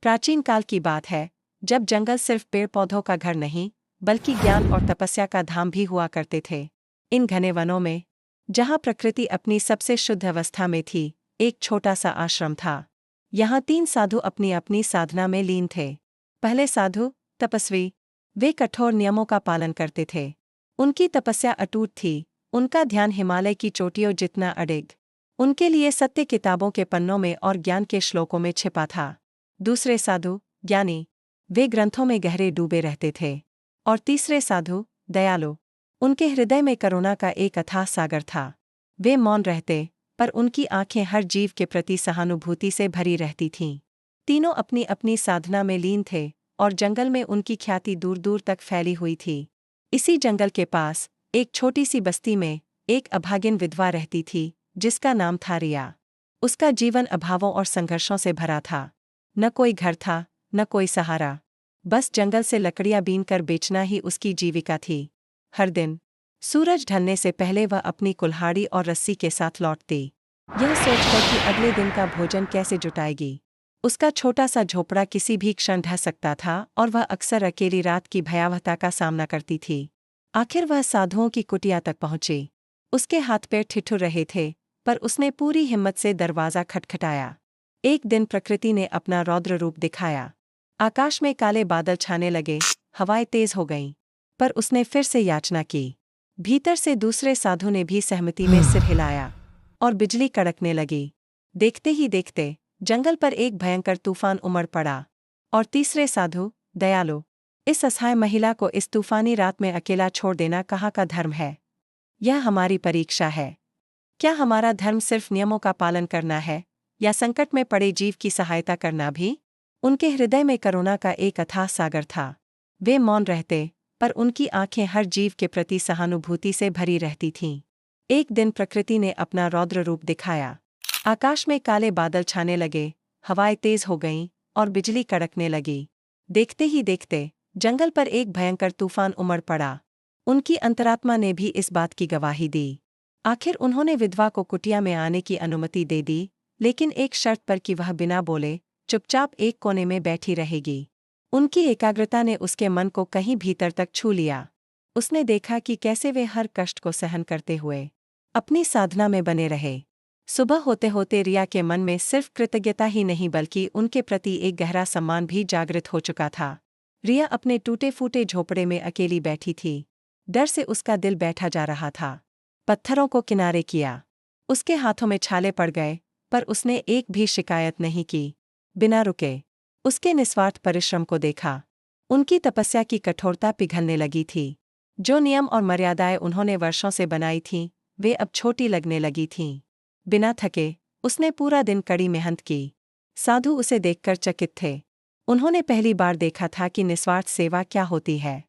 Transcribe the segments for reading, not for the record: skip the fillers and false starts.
प्राचीन काल की बात है, जब जंगल सिर्फ पेड़ पौधों का घर नहीं, बल्कि ज्ञान और तपस्या का धाम भी हुआ करते थे। इन घने वनों में, जहाँ प्रकृति अपनी सबसे शुद्ध अवस्था में थी, एक छोटा सा आश्रम था। यहाँ 3 साधु अपनी अपनी साधना में लीन थे। पहले साधु, तपस्वी। वे कठोर नियमों का पालन करते थे। उनकी तपस्या अटूट थी, उनका ध्यान हिमालय की चोटियों जितना अडिग। उनके लिए सत्य किताबों के पन्नों में और ज्ञान के श्लोकों में छिपा था। दूसरे साधु, ज्ञानी। वे ग्रंथों में गहरे डूबे रहते थे। और तीसरे साधु, दयालु। उनके हृदय में करुणा का एक अथाह सागर था। वे मौन रहते, पर उनकी आंखें हर जीव के प्रति सहानुभूति से भरी रहती थीं। तीनों अपनी अपनी साधना में लीन थे, और जंगल में उनकी ख्याति दूर दूर तक फैली हुई थी। इसी जंगल के पास, एक छोटी सी बस्ती में, एक अभागिन विधवा रहती थी, जिसका नाम था रिया। उसका जीवन अभावों और संघर्षों से भरा था। न कोई घर था, न कोई सहारा। बस जंगल से लकड़ियां बीनकर बेचना ही उसकी जीविका थी। हर दिन सूरज ढलने से पहले वह अपनी कुल्हाड़ी और रस्सी के साथ लौटती, यह सोचकर कि अगले दिन का भोजन कैसे जुटाएगी। उसका छोटा सा झोपड़ा किसी भी क्षण ढह सकता था, और वह अक्सर अकेली रात की भयावहता का सामना करती थी। आखिर वह साधुओं की कुटिया तक पहुंची। उसके हाथ पैर ठिठुर रहे थे, पर उसने पूरी हिम्मत से दरवाज़ा खटखटाया। एक दिन प्रकृति ने अपना रौद्र रूप दिखाया। आकाश में काले बादल छाने लगे, हवाएं तेज हो गईं। पर उसने फिर से याचना की। भीतर से दूसरे साधु ने भी सहमति में सिर हिलाया, और बिजली कड़कने लगी। देखते ही देखते जंगल पर एक भयंकर तूफान उमड़ पड़ा। और तीसरे साधु, दयालु। इस असहाय महिला को इस तूफानी रात में अकेला छोड़ देना कहाँ का धर्म है? यह हमारी परीक्षा है। क्या हमारा धर्म सिर्फ नियमों का पालन करना है, या संकट में पड़े जीव की सहायता करना भी? उनके हृदय में करुणा का एक अथाह सागर था। वे मौन रहते, पर उनकी आंखें हर जीव के प्रति सहानुभूति से भरी रहती थीं। एक दिन प्रकृति ने अपना रौद्र रूप दिखाया। आकाश में काले बादल छाने लगे, हवाएं तेज हो गईं, और बिजली कड़कने लगी। देखते ही देखते जंगल पर एक भयंकर तूफान उमड़ पड़ा। उनकी अंतरात्मा ने भी इस बात की गवाही दी। आखिर उन्होंने विधवा को कुटिया में आने की अनुमति दे दी, लेकिन एक शर्त पर कि वह बिना बोले चुपचाप एक कोने में बैठी रहेगी। उनकी एकाग्रता ने उसके मन को कहीं भीतर तक छू लिया। उसने देखा कि कैसे वे हर कष्ट को सहन करते हुए अपनी साधना में बने रहे। सुबह होते होते रिया के मन में सिर्फ कृतज्ञता ही नहीं, बल्कि उनके प्रति एक गहरा सम्मान भी जागृत हो चुका था। रिया अपने टूटे फूटे झोपड़े में अकेली बैठी थी। डर से उसका दिल बैठा जा रहा था। पत्थरों को किनारे किया, उसके हाथों में छाले पड़ गए, पर उसने एक भी शिकायत नहीं की। बिना रुके उसके निस्वार्थ परिश्रम को देखा। उनकी तपस्या की कठोरता पिघलने लगी थी। जो नियम और मर्यादाएं उन्होंने वर्षों से बनाई थीं, वे अब छोटी लगने लगी थीं। बिना थके उसने पूरा दिन कड़ी मेहनत की। साधु उसे देखकर चकित थे। उन्होंने पहली बार देखा था कि निस्वार्थ सेवा क्या होती है।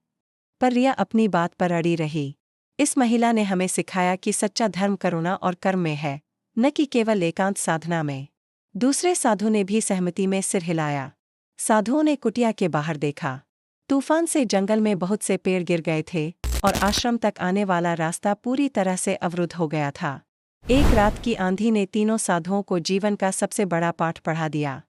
पर रिया अपनी बात पर अड़ी रही। इस महिला ने हमें सिखाया कि सच्चा धर्म करुणा और कर्म में है, न कि केवल एकांत साधना में। दूसरे साधु ने भी सहमति में सिर हिलाया। साधुओं ने कुटिया के बाहर देखा। तूफान से जंगल में बहुत से पेड़ गिर गए थे, और आश्रम तक आने वाला रास्ता पूरी तरह से अवरुद्ध हो गया था। एक रात की आंधी ने तीनों साधुओं को जीवन का सबसे बड़ा पाठ पढ़ा दिया।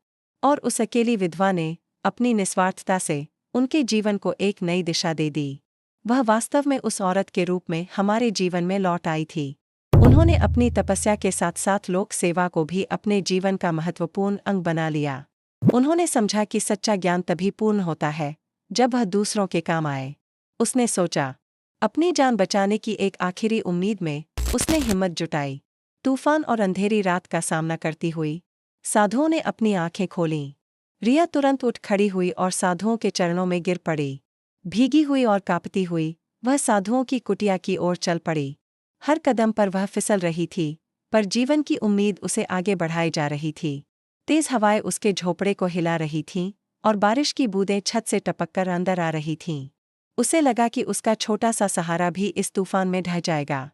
और उस अकेली विधवा ने अपनी निस्वार्थता से उनके जीवन को एक नई दिशा दे दी। वह वास्तव में उस औरत के रूप में हमारे जीवन में लौट आई थी। उन्होंने अपनी तपस्या के साथ साथ लोक सेवा को भी अपने जीवन का महत्वपूर्ण अंग बना लिया। उन्होंने समझा कि सच्चा ज्ञान तभी पूर्ण होता है जब वह दूसरों के काम आए। उसने सोचा। अपनी जान बचाने की एक आखिरी उम्मीद में उसने हिम्मत जुटाई। तूफान और अंधेरी रात का सामना करती हुई साधुओं ने अपनी आंखें खोलीं। रिया तुरंत उठ खड़ी हुई और साधुओं के चरणों में गिर पड़ी। भीगी हुई और कांपती हुई वह साधुओं की कुटिया की ओर चल पड़ी। हर कदम पर वह फिसल रही थी, पर जीवन की उम्मीद उसे आगे बढ़ाई जा रही थी। तेज हवाएं उसके झोपड़े को हिला रही थीं, और बारिश की बूंदें छत से टपककर अंदर आ रही थीं। उसे लगा कि उसका छोटा सा सहारा भी इस तूफान में ढह जाएगा।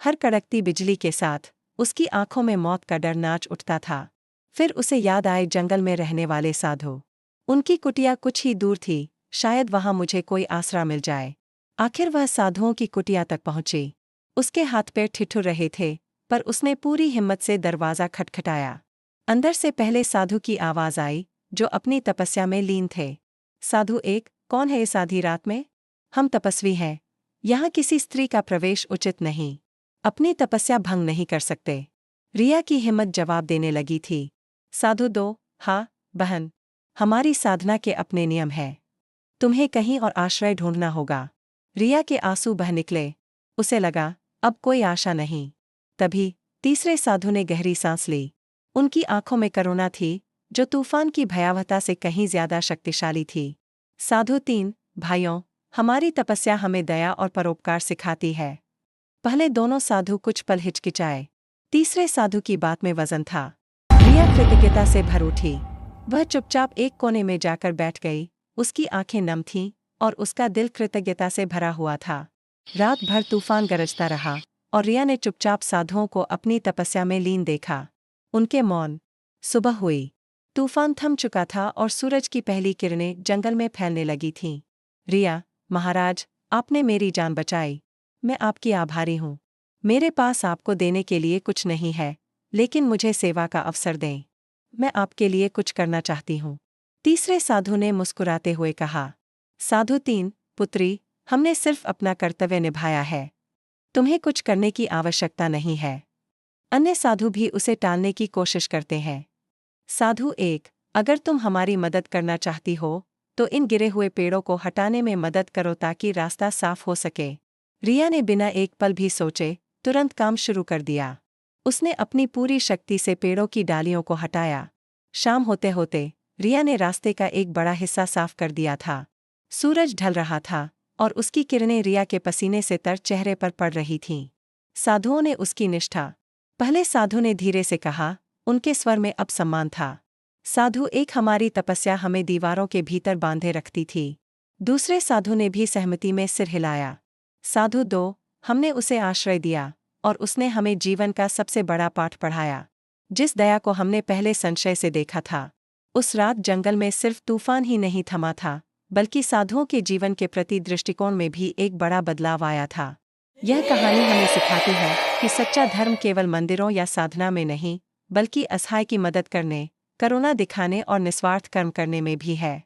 हर कड़कती बिजली के साथ उसकी आंखों में मौत का डर नाच उठता था। फिर उसे याद आए जंगल में रहने वाले साधु। उनकी कुटिया कुछ ही दूर थी, शायद वहां मुझे कोई आसरा मिल जाए। आखिर वह साधुओं की कुटिया तक पहुंची। उसके हाथ पैर ठिठुर रहे थे, पर उसने पूरी हिम्मत से दरवाज़ा खटखटाया। अंदर से पहले साधु की आवाज़ आई, जो अपनी तपस्या में लीन थे। साधु एक, कौन है इस आधी रात में? हम तपस्वी हैं। यहाँ किसी स्त्री का प्रवेश उचित नहीं। अपनी तपस्या भंग नहीं कर सकते। रिया की हिम्मत जवाब देने लगी थी। साधु दो, हाँ बहन, हमारी साधना के अपने नियम हैं। तुम्हें कहीं और आश्रय ढूंढना होगा। रिया के आंसू बह निकले। उसे लगा अब कोई आशा नहीं। तभी तीसरे साधु ने गहरी सांस ली। उनकी आंखों में करुणा थी, जो तूफान की भयावहता से कहीं ज्यादा शक्तिशाली थी। साधु तीन, भाइयों, हमारी तपस्या हमें दया और परोपकार सिखाती है। पहले दोनों साधु कुछ पल हिचकिचाए। तीसरे साधु की बात में वजन था। रिया कृतज्ञता से भर उठी। वह चुपचाप एक कोने में जाकर बैठ गई। उसकी आंखें नम थीं और उसका दिल कृतज्ञता से भरा हुआ था। रात भर तूफान गरजता रहा और रिया ने चुपचाप साधुओं को अपनी तपस्या में लीन देखा। उनके मौन। सुबह हुई। तूफान थम चुका था और सूरज की पहली किरणें जंगल में फैलने लगी थीं। रिया, महाराज, आपने मेरी जान बचाई। मैं आपकी आभारी हूँ। मेरे पास आपको देने के लिए कुछ नहीं है, लेकिन मुझे सेवा का अवसर दें। मैं आपके लिए कुछ करना चाहती हूँ। तीसरे साधु ने मुस्कुराते हुए कहा। साधु तीन, पुत्री, हमने सिर्फ अपना कर्तव्य निभाया है। तुम्हें कुछ करने की आवश्यकता नहीं है। अन्य साधु भी उसे टालने की कोशिश करते हैं। साधु एक, अगर तुम हमारी मदद करना चाहती हो, तो इन गिरे हुए पेड़ों को हटाने में मदद करो ताकि रास्ता साफ हो सके। रिया ने बिना एक पल भी सोचे तुरंत काम शुरू कर दिया। उसने अपनी पूरी शक्ति से पेड़ों की डालियों को हटाया। शाम होते होते रिया ने रास्ते का एक बड़ा हिस्सा साफ कर दिया था। सूरज ढल रहा था और उसकी किरणें रिया के पसीने से तर चेहरे पर पड़ रही थीं। साधुओं ने उसकी निष्ठा। पहले साधु ने धीरे से कहा, उनके स्वर में अब सम्मान था। साधु एक, हमारी तपस्या हमें दीवारों के भीतर बांधे रखती थी। दूसरे साधु ने भी सहमति में सिर हिलाया। साधु दो, हमने उसे आश्रय दिया और उसने हमें जीवन का सबसे बड़ा पाठ पढ़ाया। जिस दया को हमने पहले संशय से देखा था, उस रात जंगल में सिर्फ तूफान ही नहीं थमा था, बल्कि साधुओं के जीवन के प्रति दृष्टिकोण में भी एक बड़ा बदलाव आया था। यह कहानी हमें सिखाती है कि सच्चा धर्म केवल मंदिरों या साधना में नहीं, बल्कि असहाय की मदद करने, करुणा दिखाने और निस्वार्थ कर्म करने में भी है।